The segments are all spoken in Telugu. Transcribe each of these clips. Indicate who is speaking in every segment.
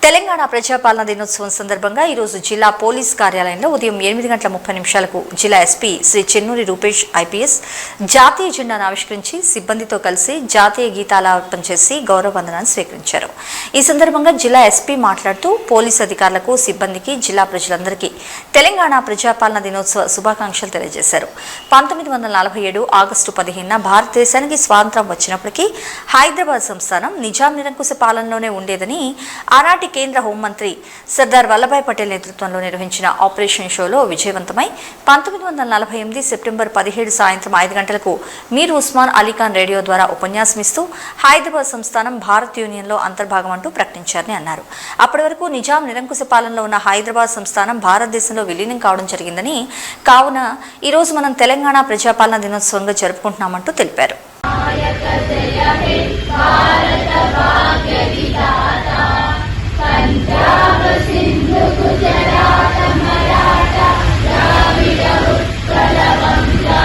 Speaker 1: తెలంగాణ ప్రజాపాలన దినోత్సవం సందర్భంగా ఈ రోజు జిల్లా పోలీస్ కార్యాలయంలో ఉదయం 8:30 జిల్లా ఎస్పీ శ్రీ చెన్నూరి రూపేష్ ఐపీఎస్ జాతీయ జెండాను ఆవిష్కరించి సిబ్బందితో కలిసి జాతీయ గీతాలాపన చేసి గౌరవ వందనాన్ని స్వీకరించారు. ఈ సందర్భంగా జిల్లా ఎస్పీ మాట్లాడుతూ పోలీసు అధికారులకు సిబ్బందికి జిల్లా ప్రజలందరికీ తెలంగాణ ప్రజాపాలన దినోత్సవ శుభాకాంక్షలు తెలియజేశారు. 1947 ఆగస్టు 15న భారతదేశానికి స్వాతంత్ర్యం వచ్చినప్పటికీ హైదరాబాద్ సంస్థానం నిజాం నిరంకుశ పాలనలోనే ఉండేదని ఆనాటి కేంద్ర హోంమంత్రి సర్దార్ వల్లభాయ్ పటేల్ నేతృత్వంలో నిర్వహించిన ఆపరేషన్ షోలో విజయవంతమై 1948 సెప్టెంబర్ 17 సాయంత్రం 5 గంటలకు మీర్ ఉస్మాన్ అలీఖాన్ రేడియో ద్వారా ఉపన్యాసమిస్తూ హైదరాబాద్ సంస్థానం భారత్ యూనియన్లో అంతర్భాగం అంటూ ప్రకటించారని అన్నారు. అప్పటి వరకు నిజాం నిరంకుశ పాలనలో ఉన్న హైదరాబాద్ సంస్థానం భారతదేశంలో విలీనం కావడం జరిగిందని, కావున ఈరోజు మనం తెలంగాణ ప్రజాపాలన దినోత్సవంగా జరుపుకుంటున్నామంటూ తెలిపారు.
Speaker 2: पंजाब सिंधु गुजरात मराठा द्राविड उत्कल गंगा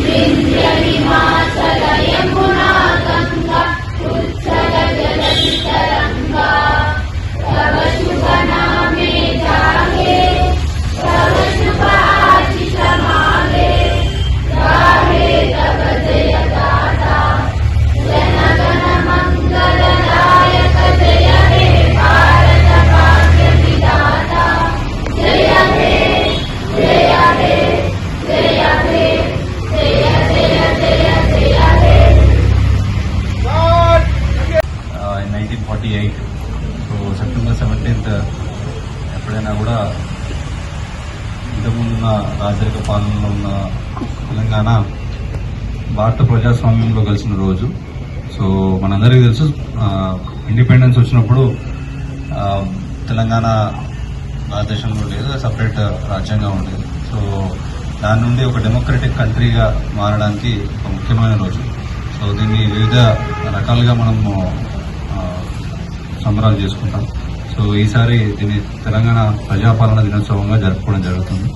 Speaker 2: विंध्य हिमाचल यमुना गंगा उच्छल जलधि तरंगा तव शुभ नामे जागे तव शुभ आशीष मागे गाहे तव जय गाथा जन गण मंगल दायक जय हे भारत भाग्य विधाता जय हे जय हे जय हे जय जय जय जय हे.
Speaker 3: In 1948, so September 17th ఎప్పుడైనా కూడా ఇంతకుముందున్న రాజరిక పాలనలో ఉన్న తెలంగాణ భారత ప్రజాస్వామ్యంలో కలిసిన రోజు. సో మనందరికీ తెలుసు, ఇండిపెండెన్స్ వచ్చినప్పుడు తెలంగాణ భారతదేశంలో లేదు, సపరేట్ రాజ్యంగా ఉండేది. సో దాని నుండి ఒక డెమోక్రటిక్ కంట్రీగా మారడానికి ఒక ముఖ్యమైన రోజు. సో దీన్ని వివిధ రకాలుగా మనము సంబరాలు చేసుకుంటాం. సో ఈసారి దీన్ని తెలంగాణ ప్రజాపాలన దినోత్సవంగా జరుపుకోవడం జరుగుతుంది.